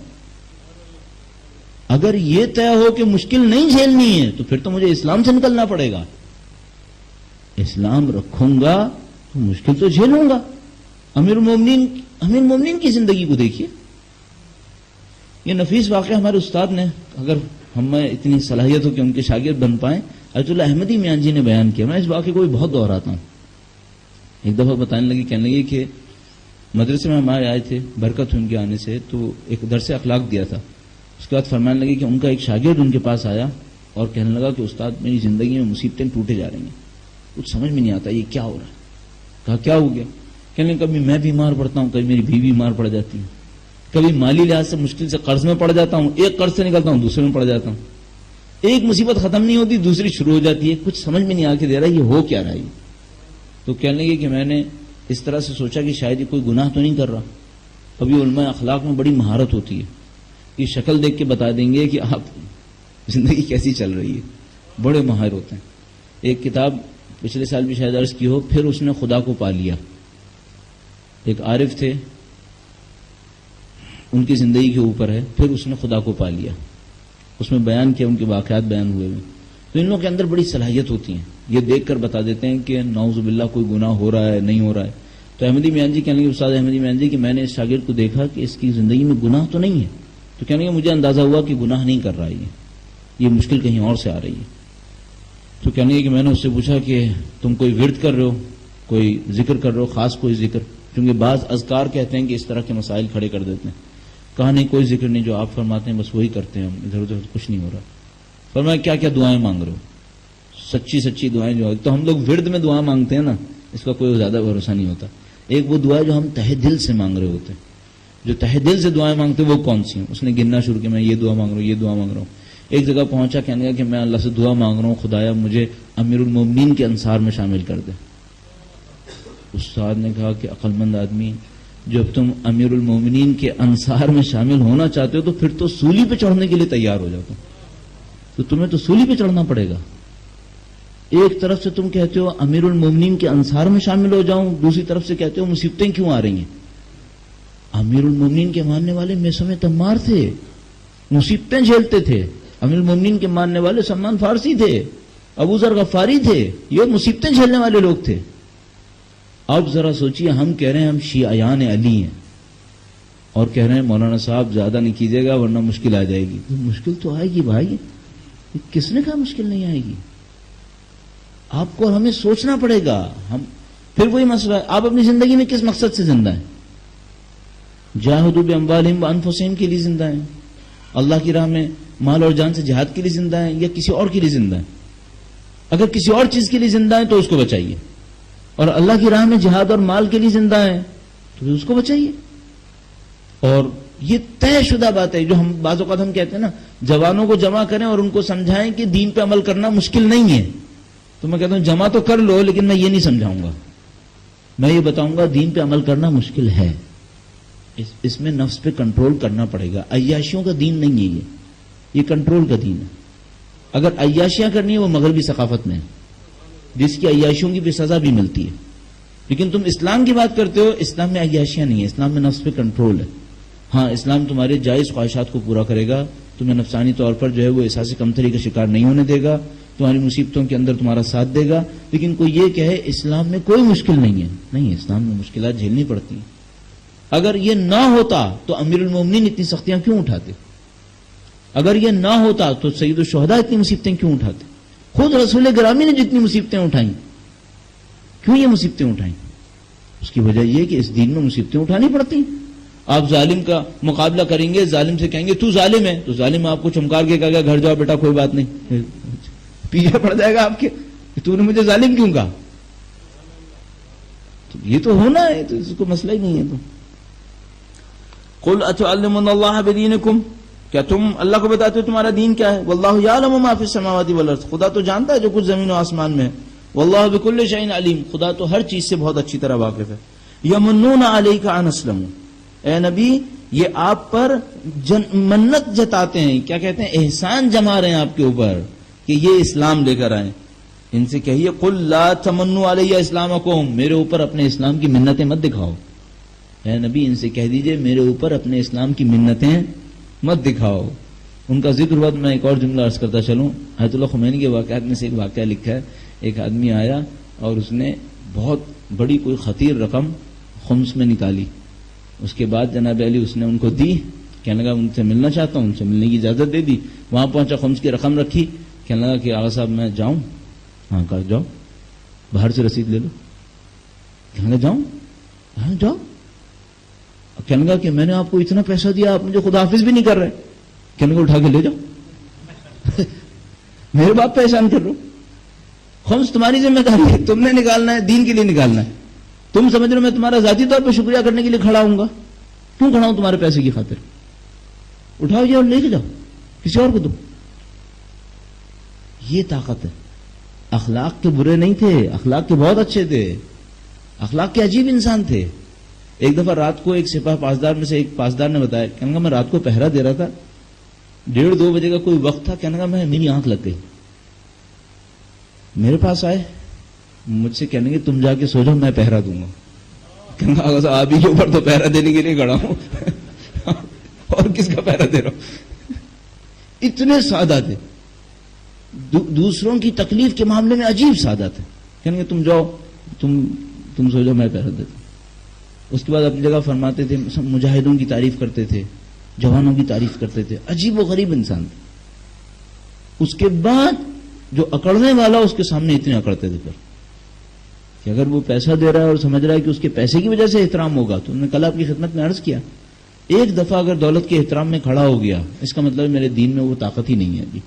اگر یہ طے ہو کہ مشکل نہیں جھیلنی ہے تو پھر تو مجھے اسلام سے نکلنا پڑے گا. اسلام رکھوں گا تو مشکل تو جھیلوں گا. امیر المومنین کی زندگی کو دیکھیے. یہ نفیس واقعہ ہمارے استاد نے، اگر ہمیں اتنی صلاحیت ہو کہ ان کے شاگرد بن پائیں، ایت اللہ احمدی میاں جی نے بیان کیا. میں اس واقعے کو بھی بہت دہراتا ہوں. ایک دفعہ بتانے لگی، کہنے لگی کہ مدرسے میں ہمارے آئے تھے، برکت ہوئی ان کے آنے سے، تو ایک درس اخلاق دیا تھا. اس کے بعد فرمانے لگے کہ ان کا ایک شاگرد ان کے پاس آیا اور کہنے لگا کہ استاد میری زندگی میں مصیبتیں ٹوٹے جا رہی ہیں، کچھ سمجھ میں نہیں آتا یہ کیا ہو رہا ہے. کہا کیا ہو گیا؟ کہنے لگے کبھی میں بیمار پڑتا ہوں، کبھی میری بیوی بیمار پڑ جاتی ہے، کبھی مالی لحاظ سے مشکل سے قرض میں پڑ جاتا ہوں، ایک قرض سے نکلتا ہوں دوسرے میں پڑ جاتا ہوں، ایک مصیبت ختم نہیں ہوتی دوسری شروع ہو جاتی ہے، کچھ سمجھ میں نہیں آ کے دے رہا یہ ہو کیا رہا ہے. تو کہنے لگے کہ میں نے اس طرح سے سوچا کہ شاید یہ کوئی گناہ تو نہیں کر رہا. ابھی علماء اخلاق میں بڑی مہارت ہوتی ہے، یہ شکل دیکھ کے بتا دیں گے کہ آپ زندگی کیسی چل رہی ہے، بڑے ماہر ہوتے ہیں. ایک کتاب پچھلے سال بھی شاید عرض کی ہو، پھر اس نے خدا کو پا لیا. ایک عارف تھے، ان کی زندگی کے اوپر ہے، پھر اس نے خدا کو پا لیا. اس میں بیان کیا، ان کے واقعات بیان ہوئے ہوئے. تو ان لوگوں کے اندر بڑی صلاحیت ہوتی ہیں، یہ دیکھ کر بتا دیتے ہیں کہ نعوذ باللہ کوئی گناہ ہو رہا ہے نہیں ہو رہا ہے. تو احمدی میاں جی کہنے لگے، استاد احمدی میاں جی کہ میں نے اس شاگرد کو دیکھا کہ اس کی زندگی میں گناہ تو نہیں ہے. تو کہنے لگے مجھے اندازہ ہوا کہ گناہ نہیں کر رہا ہے، یہ مشکل کہیں اور سے آ رہی ہے. تو کہنے لگے کہ میں نے اس سے پوچھا کہ تم کوئی ورد کر رہے ہو، کوئی ذکر کر رہے ہو، خاص کوئی ذکر؟ کیونکہ بعض اذکار کہتے ہیں کہ اس طرح کے مسائل کھڑے کر دیتے ہیں. کہا نہیں کوئی ذکر نہیں، جو آپ فرماتے ہیں بس وہی کرتے ہیں ہم، ادھر ادھر کچھ نہیں ہو رہا. فرمایا کیا کیا دعائیں مانگ رہے ہو؟ سچی دعائیں جو ہے تو ہم لوگ ورد میں دعا مانگتے ہیں نا، اس کا کوئی زیادہ بھروسہ نہیں ہوتا. ایک وہ دعا جو ہم تہ دل سے مانگ رہے ہوتے ہیں، جو تہ دل سے دعائیں مانگتے ہیں وہ کون سی ہیں؟ اس نے گننا شروع کیا، میں یہ دعا مانگ رہا ہوں، یہ دعا مانگ رہا ہوں. ایک جگہ پہنچا، کہنے لگا کہ میں اللہ سے دعا مانگ رہا ہوں خدایا مجھے امیر المومنین کے انصار میں شامل کر دے. استاد نے کہا کہ عقل مند آدمی، جب تم امیر المومنین کے انصار میں شامل ہونا چاہتے ہو تو پھر تو سولی پہ چڑھنے کے لیے تیار ہو جاتا، تو تمہیں تو سولی پہ چڑھنا پڑے گا. ایک طرف سے تم کہتے ہو امیر المومنین کے انصار میں شامل ہو جاؤں، دوسری طرف سے کہتے ہو مصیبتیں کیوں آ رہی ہیں. امیر المومنین کے ماننے والے میسم تمار تھے، مصیبتیں جھیلتے تھے. امیر المومنین کے ماننے والے سلمان فارسی تھے، ابو ذر غفاری تھے، یہ مصیبتیں جھیلنے والے لوگ تھے. اب ذرا سوچیے، ہم کہہ رہے ہیں ہم شیعیان علی ہیں اور کہہ رہے ہیں مولانا صاحب زیادہ نہیں کیجیے گا ورنہ مشکل آ جائے گی. مشکل تو آئے گی بھائی، کس نے کہا مشکل نہیں آئے گی؟ آپ کو اور ہمیں سوچنا پڑے گا. ہم پھر وہی مسئلہ ہے، آپ اپنی زندگی میں کس مقصد سے زندہ ہیں؟ جاہدوا باموالہم وانفسہم کے لیے زندہ ہیں، اللہ کی راہ میں مال اور جان سے جہاد کے لیے زندہ ہیں، یا کسی اور کے لیے زندہ ہیں؟ اگر کسی اور چیز کے لیے زندہ ہیں تو اس کو بچائیے، اور اللہ کی راہ میں جہاد اور مال کے لیے زندہ ہیں تو اس کو بچائیے. اور یہ طے شدہ بات ہے جو ہم بعض اوقات ہم کہتے ہیں نا، جوانوں کو جمع کریں اور ان کو سمجھائیں کہ دین پہ عمل کرنا مشکل نہیں ہے. تو میں کہتا ہوں جمع تو کر لو، لیکن میں یہ نہیں سمجھاؤں گا، میں یہ بتاؤں گا دین پہ عمل کرنا مشکل ہے. اس میں نفس پہ کنٹرول کرنا پڑے گا. عیاشیوں کا دین نہیں ہے یہ کنٹرول کا دین ہے. اگر عیاشیاں کرنی ہے وہ مغربی ثقافت میں ہے, جس کی عیاشیوں کی بھی سزا بھی ملتی ہے. لیکن تم اسلام کی بات کرتے ہو, اسلام میں عیاشیاں نہیں ہے, اسلام میں نفس پہ کنٹرول ہے. ہاں اسلام تمہارے جائز خواہشات کو پورا کرے گا, تمہیں نفسانی طور پر جو ہے وہ احساس کمتری کا شکار نہیں ہونے دے گا, تمہاری مصیبتوں کے اندر تمہارا ساتھ دے گا. لیکن کوئی یہ کہے اسلام میں کوئی مشکل نہیں ہے, نہیں, اسلام میں مشکلات جھیلنی پڑتی ہیں. اگر یہ نہ ہوتا تو امیر المومنین اتنی سختیاں کیوں اٹھاتے؟ اگر یہ نہ ہوتا تو سید الشہداء اتنی مصیبتیں کیوں اٹھاتے؟ خود رسول گرامی نے جتنی مصیبتیں اٹھائیں, کیوں یہ مصیبتیں اٹھائیں؟ اس کی وجہ یہ کہ اس دین میں مصیبتیں اٹھانی پڑتی ہیں. آپ ظالم کا مقابلہ کریں گے, ظالم سے کہیں گے تو ظالم ہے, تو ظالم آپ کو چمکار کے کہا گیا گھر جاؤ بیٹا کوئی بات نہیں, پیچھے پڑ جائے گا آپ کے, تو نے مجھے ظالم کیوں کہا؟ تو یہ تو ہونا ہے, تو اس کو مسئلہ ہی نہیں ہے. تو قل اتعلمون اللہ بدینکم, کیا تم اللہ کو بتاتے ہو تمہارا دین کیا ہے؟ واللہ یعلم ما فی السماوات والارض, خدا تو جانتا ہے جو کچھ زمین و آسمان میں ہے. واللہ بکل شیء علیم, خدا تو ہر چیز سے بہت اچھی طرح واقف ہے. یمنون علیک ان اسلموا, اے نبی یہ آپ پر منت جتاتے ہیں, کیا کہتے ہیں, احسان جما رہے ہیں آپ کے اوپر کہ یہ اسلام لے کر آئیں. ان سے کہیے قل لا تمنوا علی اسلامکم, میرے اوپر اپنے اسلام کی منتیں مت دکھاؤ. اے نبی ان سے کہہ دیجئے میرے اوپر اپنے اسلام کی منتیں مت دکھاؤ. ان کا ذکر ہوا تو میں ایک اور جملہ عرض کرتا چلوں. آیت اللہ خمینی کے واقعات میں سے ایک واقعہ لکھا ہے. ایک آدمی آیا اور اس نے بہت بڑی کوئی خطیر رقم خمس میں نکالی. اس کے بعد جناب علی اس نے ان کو دی, کہنے لگا ان سے ملنا چاہتا ہوں, ان سے ملنے کی اجازت دے دی. وہاں پہنچا, خمس کی رقم رکھی, کہنے لگا کہ آغا صاحب میں جاؤں؟ ہاں کر جاؤ, باہر سے رسید لے لو. کہنے لگا جاؤں؟ ہاں جاؤ. کہنے لگا کہ میں نے آپ کو اتنا پیسہ دیا, آپ مجھے خدا حافظ بھی نہیں کر رہے. کہنے لگا اٹھا کے لے جاؤ, میرے باپ پہ احسان کر رہے ہو. خمس تمہاری ذمہ داری ہے, تم نے نکالنا ہے, دین کے لیے نکالنا ہے. تم سمجھ رہے ہو میں تمہارا ذاتی طور پہ شکریہ کرنے کے لیے کھڑا ہوں گا؟ کیوں کھڑا ہوں تمہارے پیسے کی خاطر؟ اٹھاؤ یہ اور لے کے جاؤ, کسی اور کو دو. یہ طاقت ہے. اخلاق کے برے نہیں تھے, اخلاق کے بہت اچھے تھے, اخلاق کے عجیب انسان تھے. ایک دفعہ رات کو ایک سپاہ پاسدار میں سے ایک پاسدار نے بتایا, کہنے لگا میں رات کو پہرا دے رہا تھا, 1:30-2 بجے کا کوئی وقت تھا, کہنے لگا میری آنکھ لگ گئی. میرے پاس آئے, مجھ سے کہنے گے تم جا کے سو جاؤ میں پہرا دوں گا. کہنے لگا آپ ہی کے اوپر تو پہرا دینے کے لیے کھڑا ہوں, اور کس کا پہرا دے رہا ہوں. اتنے سادہ تھے, دوسروں کی تکلیف کے معاملے میں عجیب سادہ تھے. کہنے گے تم جاؤ, تم سو جاؤ میں پہرا دیتا ہوں. اس کے بعد اپنی جگہ فرماتے تھے, مجاہدوں کی تعریف کرتے تھے, جوانوں کی تعریف کرتے تھے. عجیب و غریب انسان تھے. اس کے بعد جو اکڑنے والا اس کے سامنے اتنے اکڑتے تھے پھر کہ اگر وہ پیسہ دے رہا ہے اور سمجھ رہا ہے کہ اس کے پیسے کی وجہ سے احترام ہوگا, تو انہوں نے کل آپ کی خدمت میں عرض کیا, ایک دفعہ اگر دولت کے احترام میں کھڑا ہو گیا اس کا مطلب میرے دین میں وہ طاقت ہی نہیں ہے. ابھی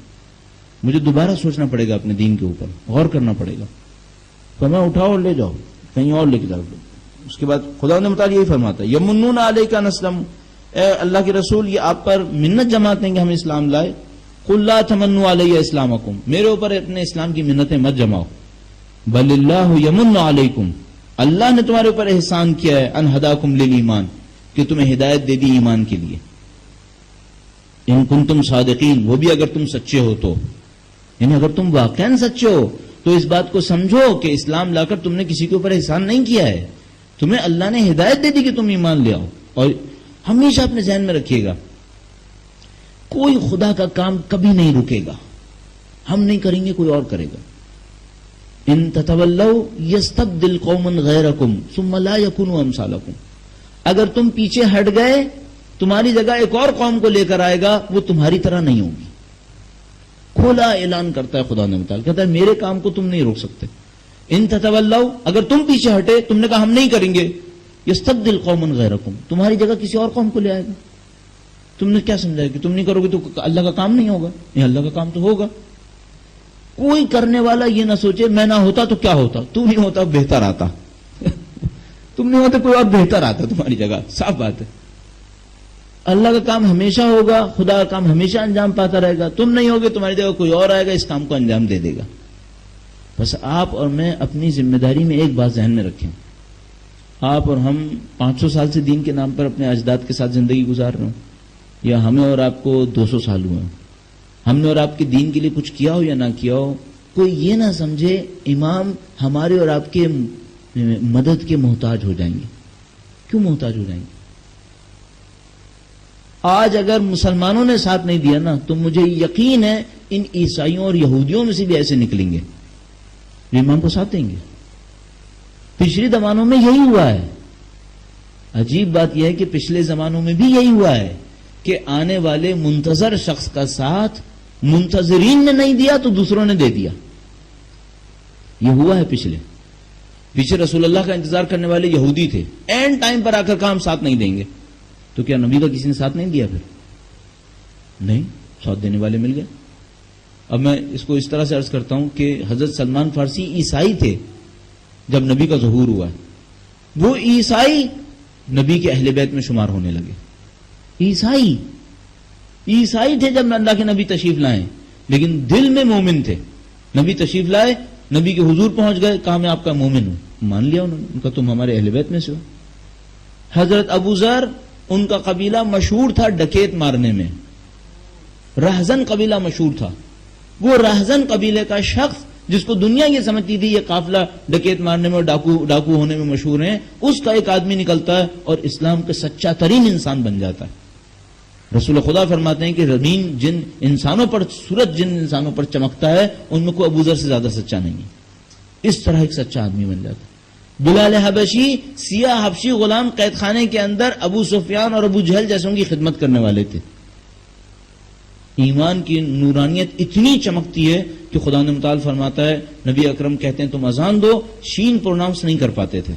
مجھے دوبارہ سوچنا پڑے گا اپنے دین کے اوپر, غور کرنا پڑے گا. تو میں اٹھاؤ اور لے جاؤ, کہیں اور لے کے جاؤ. اس کے بعد خدا نے مطالعہ یہی فرماتا ہے, یمنون علیک ان اسلموا, اے اللہ کے رسول یہ آپ پر منت جماتے ہیں کہ ہم اسلام لائے. قل لا تمنوا علی اسلامکم, میرے اوپر اپنے اسلام کی منتیں مت جماؤ. بل اللہ یمن علیکم, اللہ نے تمہارے اوپر احسان کیا ہے, ان ہداکم للایمان, کہ تمہیں ہدایت دے دی ایمان کے لیے. ان کنتم صادقین, وہ بھی اگر تم سچے ہو تو, یعنی اگر تم واقعا سچے ہو تو اس بات کو سمجھو کہ اسلام لا کر تم نے کسی کے اوپر احسان نہیں کیا ہے, تمہیں اللہ نے ہدایت دے دی کہ تم ایمان لے آؤ. اور ہمیشہ اپنے ذہن میں رکھیے گا, کوئی خدا کا کام کبھی نہیں رکے گا, ہم نہیں کریں گے کوئی اور کرے گا. ان تتولوا یستبدل قوما غیرکم ثم لا یکونوا امثالکم, اگر تم پیچھے ہٹ گئے تمہاری جگہ ایک اور قوم کو لے کر آئے گا, وہ تمہاری طرح نہیں ہوگی. کھلا اعلان کرتا ہے خدا نے متعال, کہتا ہے میرے کام کو تم نہیں روک سکتے. ان تتولوا, اگر تم پیچھے ہٹے, تم نے کہا ہم نہیں کریں گے, یستبدل قوما غیرکم, تمہاری جگہ کسی اور قوم کو لے آئے گا. تم نے کیا سمجھا کہ تم نہیں کرو گے تو اللہ کا کام نہیں ہوگا؟ یہ اللہ کا کام تو ہوگا. کوئی کرنے والا یہ نہ سوچے میں نہ ہوتا تو کیا ہوتا, تو نہیں ہوتا بہتر آتا. تم نہیں ہوتے کوئی اور بہتر آتا تمہاری جگہ, صاف بات ہے. اللہ کا کام ہمیشہ ہوگا, خدا کا کام ہمیشہ انجام پاتا رہے گا. تم نہیں ہوگے, تمہاری جگہ کوئی اور آئے گا, اس کام کو انجام دے دے گا. بس آپ اور میں اپنی ذمہ داری میں ایک بات ذہن میں رکھیں, آپ اور ہم 500 سال سے دین کے نام پر اپنے اجداد کے ساتھ زندگی گزار رہے ہوں، یا ہمیں اور آپ کو 200 سال ہوئے ہیں، ہم نے اور آپ کے دین کے لیے کچھ کیا ہو یا نہ کیا ہو، کوئی یہ نہ سمجھے امام ہمارے اور آپ کے مدد کے محتاج ہو جائیں گے. کیوں محتاج ہو جائیں گے؟ آج اگر مسلمانوں نے ساتھ نہیں دیا نا تو مجھے یقین ہے ان عیسائیوں اور یہودیوں میں سے بھی ایسے نکلیں گے جو امام کو ساتھ دیں گے. پچھلے زمانوں میں یہی ہوا ہے. عجیب بات یہ ہے کہ پچھلے زمانوں میں بھی یہی ہوا ہے کہ آنے والے منتظر شخص کا ساتھ منتظرین نے نہیں دیا تو دوسروں نے دے دیا. یہ ہوا ہے پیچھے رسول اللہ کا انتظار کرنے والے یہودی تھے، اینڈ ٹائم پر آ کر کہا ہم ساتھ نہیں دیں گے. تو کیا نبی کا کسی نے ساتھ نہیں دیا؟ پھر نہیں، ساتھ دینے والے مل گئے. اب میں اس کو اس طرح سے عرض کرتا ہوں کہ حضرت سلمان فارسی عیسائی تھے جب نبی کا ظہور ہوا. وہ عیسائی نبی کے اہل بیت میں شمار ہونے لگے. عیسائی تھے جب اللہ کے نبی تشریف لائے، لیکن دل میں مومن تھے. نبی تشریف لائے، نبی کے حضور پہنچ گئے، کہا میں آپ کا مومن ہوں. مان لیا انہوں نے، ان کا تم ہمارے اہل بیت میں سے ہو. حضرت ابو ذر، ان کا قبیلہ مشہور تھا ڈکیت مارنے میں، رہزن قبیلہ مشہور تھا. وہ رہزن قبیلے کا شخص جس کو دنیا یہ سمجھتی تھی یہ قافلہ ڈکیت مارنے میں اور ڈاکو ہونے میں مشہور ہیں، اس کا ایک آدمی نکلتا ہے اور اسلام کا سچا ترین انسان بن جاتا ہے. رسول خدا فرماتے ہیں کہ زمین جن انسانوں پر، سورج جن انسانوں پر چمکتا ہے ان میں کوئی ابو ذر سے زیادہ سچا نہیں ہے. اس طرح ایک سچا آدمی بن جاتا ہے. بلال حبشی، سیاہ حبشی غلام قید خانے کے اندر ابو سفیان اور ابو جہل جیسوں کی خدمت کرنے والے تھے. ایمان کی نورانیت اتنی چمکتی ہے کہ خدا نے متعال فرماتا ہے، نبی اکرم کہتے ہیں تم اذان دو، شین پروناؤنس نہیں کر پاتے تھے،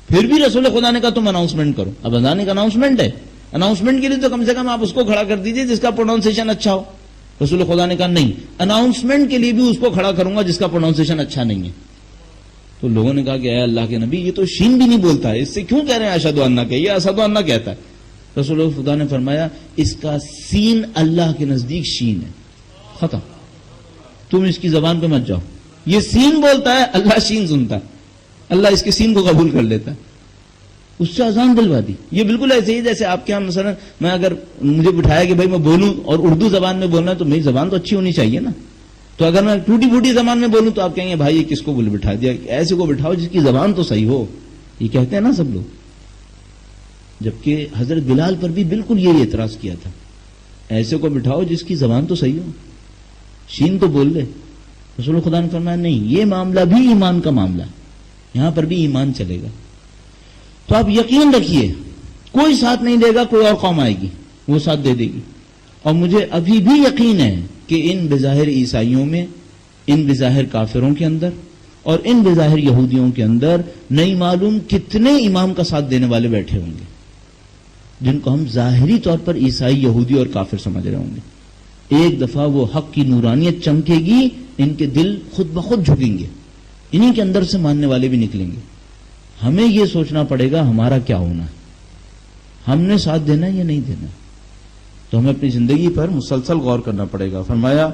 پھر بھی رسول خدا نے کہا تم اناؤنسمنٹ کرو. اب اذان ایک اناؤنسمنٹ ہے، اناؤنسمنٹ کے لیے تو کم سے کم آپ اس کو کھڑا کر دیجئے جس کا پروناؤنسیشن اچھا ہو. رسول خدا نے کہا نہیں، اناؤنسمنٹ کے لیے بھی اس کو کھڑا کروں گا جس کا پروناؤنسیشن اچھا نہیں ہے. تو لوگوں نے کہا کہ اے اللہ کے نبی، یہ تو شین بھی نہیں بولتا ہے، اس سے کیوں کہہ رہے ہیں اشہد ان کہ یہ اسد ان کہتا ہے. رسول خدا نے فرمایا اس کا سین اللہ کے نزدیک شین ہے، ختم. تم اس کی زبان پہ مت جاؤ. یہ سین بولتا ہے، اللہ شین سنتا ہے، اللہ اس کے سین کو قبول کر لیتا ہے. اس سے اذان دلوا دی. یہ بالکل ایسے ہی جیسے آپ کے یہاں مثلا میں اگر مجھے بٹھایا کہ بھائی میں بولوں اور اردو زبان میں بولنا ہے تو میری زبان تو اچھی ہونی چاہیے نا. تو اگر میں ٹوٹی پھوٹی زبان میں بولوں تو آپ کہیں گے بھائی یہ کس کو بٹھا دیا. ایسے کو بٹھاؤ جس کی زبان تو صحیح ہو. یہ کہتے ہیں نا سب لوگ. جبکہ حضرت بلال پر بھی بالکل یہی اعتراض کیا تھا، ایسے کو بٹھاؤ جس کی زبان تو صحیح ہو، شین تو بول لے. رسول خدا نے فرمایا نہیں، یہ معاملہ بھی ایمان کا معاملہ ہے، یہاں پر بھی ایمان چلے گا. تو آپ یقین رکھیے کوئی ساتھ نہیں دے گا، کوئی اور قوم آئے گی وہ ساتھ دے دے گی. اور مجھے ابھی بھی یقین ہے کہ ان بظاہر عیسائیوں میں، ان بظاہر کافروں کے اندر اور ان بظاہر یہودیوں کے اندر نہیں معلوم کتنے امام کا ساتھ دینے والے بیٹھے ہوں گے جن کو ہم ظاہری طور پر عیسائی، یہودی اور کافر سمجھ رہے ہوں گے. ایک دفعہ وہ حق کی نورانیت چمکے گی، ان کے دل خود بخود جھکیں گے، انہی کے اندر سے ماننے والے بھی نکلیں گے. ہمیں یہ سوچنا پڑے گا ہمارا کیا ہونا ہے، ہم نے ساتھ دینا ہے یا نہیں دینا. تو ہمیں اپنی زندگی پر مسلسل غور کرنا پڑے گا. فرمایا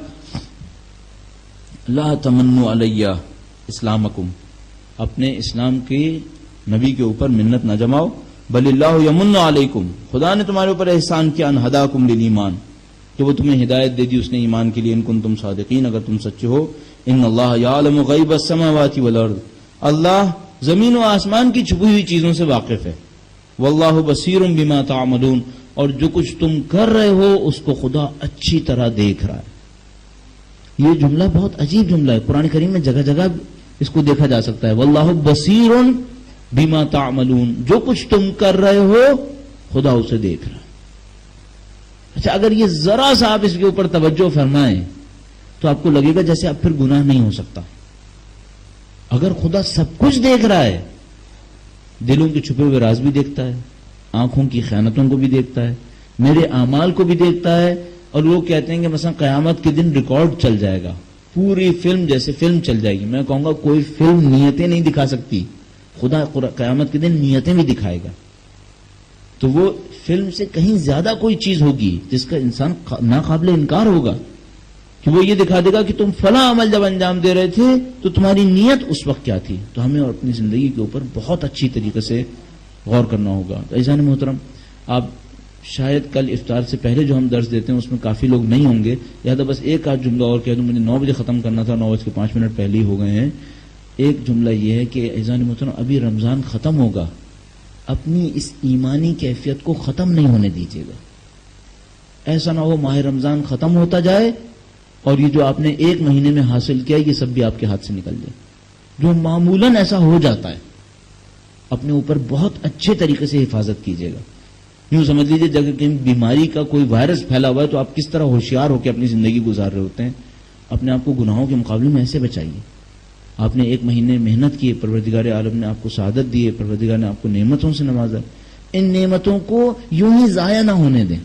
لا تمنوا علی اسلامکم، اپنے اسلام کے نبی کے اوپر منت نہ جماؤ. بل اللہ یمن علیکم، خدا نے تمہارے اوپر احسان کیا، ان ہداکم للایمان، کہ وہ تمہیں ہدایت دے دی اس نے ایمان کے لیے. ان کنتم صادقین، اگر تم سچے ہو. ان اللہ یعلم غیب السماوات والارض، اللہ زمین و آسمان کی چھپی ہوئی چیزوں سے واقف ہے. واللہ بصیر بما تعملون، اور جو کچھ تم کر رہے ہو اس کو خدا اچھی طرح دیکھ رہا ہے. یہ جملہ بہت عجیب جملہ ہے، قرآن کریم میں جگہ جگہ اس کو دیکھا جا سکتا ہے. واللہ بصیر بما تعملون، جو کچھ تم کر رہے ہو خدا اسے دیکھ رہا ہے. اچھا، اگر یہ ذرا سا آپ اس کے اوپر توجہ فرمائیں تو آپ کو لگے گا جیسے اب پھر گناہ نہیں ہو سکتا. اگر خدا سب کچھ دیکھ رہا ہے، دلوں کے چھپے ہوئے راز بھی دیکھتا ہے، آنکھوں کی خیانتوں کو بھی دیکھتا ہے، میرے اعمال کو بھی دیکھتا ہے. اور لوگ کہتے ہیں کہ مثلا قیامت کے دن ریکارڈ چل جائے گا، پوری فلم جیسے فلم چل جائے گی. میں کہوں گا کوئی فلم نیتیں نہیں دکھا سکتی، خدا قیامت کے دن نیتیں بھی دکھائے گا. تو وہ فلم سے کہیں زیادہ کوئی چیز ہوگی جس کا انسان ناقابل انکار ہوگا کہ وہ یہ دکھا دے گا کہ تم فلاں عمل جب انجام دے رہے تھے تو تمہاری نیت اس وقت کیا تھی. تو ہمیں اور اپنی زندگی کے اوپر بہت اچھی طریقے سے غور کرنا ہوگا. تو عزیزان محترم، آپ شاید کل افطار سے پہلے جو ہم درس دیتے ہیں اس میں کافی لوگ نہیں ہوں گے، لہٰذا بس ایک آدھ جملہ اور کہہ دوں. مجھے 9 بجے ختم کرنا تھا، 9:05 پہلے ہی ہو گئے ہیں. ایک جملہ یہ ہے کہ عزیزان محترم، ابھی رمضان ختم ہوگا، اپنی اس ایمانی کیفیت کو ختم نہیں ہونے دیجیے گا. ایسا نہ ہو ماہ رمضان ختم ہوتا جائے اور یہ جو آپ نے 1 مہینے میں حاصل کیا یہ سب بھی آپ کے ہاتھ سے نکل جائے، جو معمولاً ایسا ہو جاتا ہے. اپنے اوپر بہت اچھے طریقے سے حفاظت کیجیے گا. یوں سمجھ لیجیے جب کہیں بیماری کا کوئی وائرس پھیلا ہوا ہے تو آپ کس طرح ہوشیار ہو کے اپنی زندگی گزار رہے ہوتے ہیں. اپنے آپ کو گناہوں کے مقابلے میں ایسے بچائیے. آپ نے 1 مہینے محنت کی، پروردگار عالم نے آپ کو سعادت دی ہے، پروردگار نے آپ کو نعمتوں سے نوازا. ان نعمتوں کو یوں ہی ضائع نہ ہونے دیں،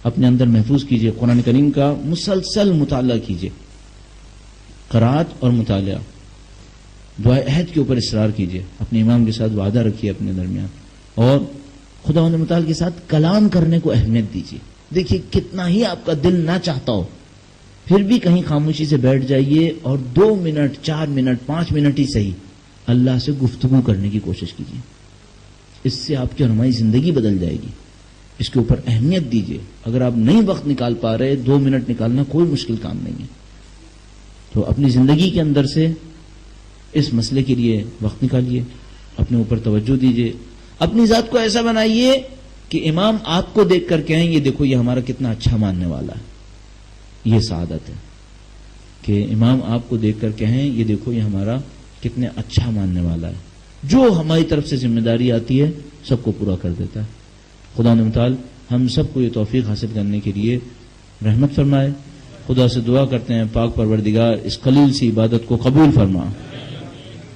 اپنے اندر محفوظ کیجیے. قرآن کریم کا مسلسل مطالعہ کیجیے، قرات اور مطالعہ. دعائے عہد کے اوپر اصرار کیجیے، اپنے امام کے ساتھ وعدہ رکھیے اپنے درمیان، اور خدا متعال کے ساتھ کلام کرنے کو اہمیت دیجیے. دیکھیے کتنا ہی آپ کا دل نہ چاہتا ہو پھر بھی کہیں خاموشی سے بیٹھ جائیے اور 2 منٹ 4 منٹ 5 منٹ ہی صحیح اللہ سے گفتگو کرنے کی کوشش کیجیے. اس سے آپ کی اور ہماری زندگی بدل جائے گی. اس کے اوپر اہمیت دیجیے. اگر آپ نہیں وقت نکال پا رہے، 2 منٹ نکالنا کوئی مشکل کام نہیں ہے. تو اپنی زندگی کے اندر سے اس مسئلے کے لیے وقت نکالیے، اپنے اوپر توجہ دیجیے. اپنی ذات کو ایسا بنائیے کہ امام آپ کو دیکھ کر کہیں یہ دیکھو یہ ہمارا کتنا اچھا ماننے والا ہے. یہ سعادت ہے کہ امام آپ کو دیکھ کر کہیں یہ دیکھو یہ ہمارا کتنے اچھا ماننے والا ہے. جو ہماری طرف سے ذمہ داری آتی ہے سب کو پورا کر دیتا ہے. خدا نے متعال ہم سب کو یہ توفیق حاصل کرنے کے لیے رحمت فرمائے. خدا سے دعا کرتے ہیں پاک پروردگار اس قلیل سی عبادت کو قبول فرما.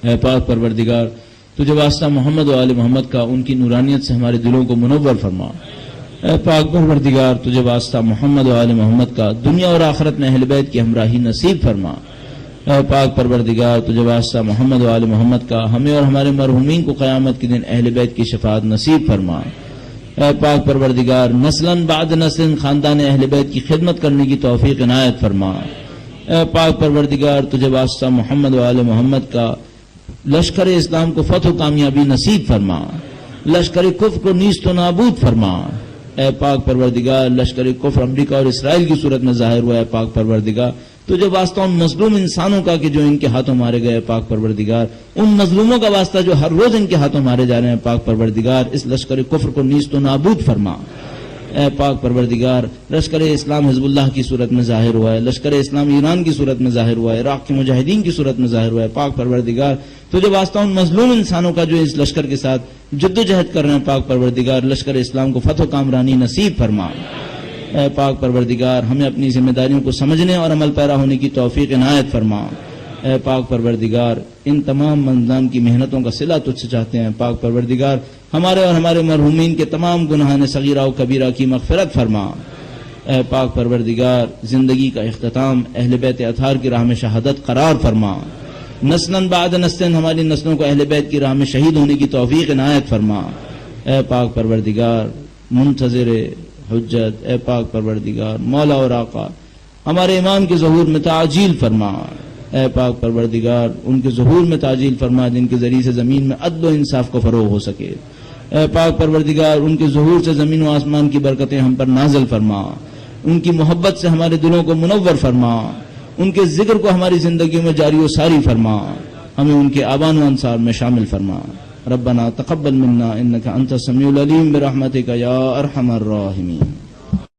اے پاک پروردگار تجھے واسطہ محمد و آل محمد کا ان کی نورانیت سے ہمارے دلوں کو منور فرما. اے پاک پروردگار تجھے واسطہ محمد و آل محمد کا دنیا اور آخرت میں اہل بیت کی ہمراہی نصیب فرما. اے پاک پروردگار تجھے واسطہ محمد و آل محمد کا ہمیں اور ہمارے مرحومین کو قیامت کے دن اہل بیت کی شفاعت نصیب فرما. اے پاک پروردگار نسلاً بعد نسل خاندان اہل بیت کی خدمت کرنے کی توفیق عنایت فرما. اے پاک پروردگار تجھے واسطہ محمد و آل محمد کا لشکر اسلام کو فتح و کامیابی نصیب فرما. لشکر کفر کو نیست و نابود فرما. اے پاک پروردگار لشکر کفر امریکہ اور اسرائیل کی صورت میں ظاہر ہوا ہے. پاک پروردگار تجھے واسطہ ان مظلوم انسانوں کا کہ جو ان کے ہاتھوں مارے گئے. پاک پروردگار ان مظلوموں کا واسطہ جو ہر روز ان کے ہاتھوں مارے جا رہے ہیں. پاک پروردگار اس لشکر کفر کو نیست و نابود فرما. اے پاک پروردگار لشکر اسلام حزب اللہ کی صورت میں ظاہر ہوا ہے، لشکر اسلام ایران کی صورت میں ظاہر ہوا ہے، عراق کے مجاہدین کی صورت میں ظاہر ہوا ہے. پاک پروردگار تجھے واسطہ ان مظلوم انسانوں کا جو اس لشکر کے ساتھ جد و جہد کر رہے ہیں. پاک پروردگار لشکر اسلام کو فتح و کامرانی نصیب فرما. اے پاک پروردگار ہمیں اپنی ذمہ داریوں کو سمجھنے اور عمل پیرا ہونے کی توفیق عنایت فرما. اے پاک پروردگار ان تمام منظم کی محنتوں کا صلہ تجھ سے چاہتے ہیں. پاک پروردگار ہمارے اور ہمارے مرحومین کے تمام گناہان صغیرہ و کبیرہ کی مغفرت فرما. اے پاک پروردگار زندگی کا اختتام اہل بیت اطہار کی راہ میں شہادت قرار فرما. نسلاً بعد نسلاً ہماری نسلوں کو اہل بیت کی راہ میں شہید ہونے کی توفیق عنایت فرما. اے پاک پروردگار منتظر حجت اے پاک پروردگار مولا اور آقا ہمارے امام کے ظہور میں تعجیل فرما. اے پاک پروردگار ان کے ظہور میں تعجیل فرما جن کے ذریعے سے زمین میں عدل و انصاف کو فروغ ہو سکے. اے پاک پروردگار ان کے ظہور سے زمین و آسمان کی برکتیں ہم پر نازل فرما. ان کی محبت سے ہمارے دلوں کو منور فرما. ان کے ذکر کو ہماری زندگیوں میں جاری و ساری فرما. ہمیں ان کے آبان و انصار میں شامل فرما. ربنا تقبل منا انك انت السميع العليم برحمتك يا ارحم الراحمين.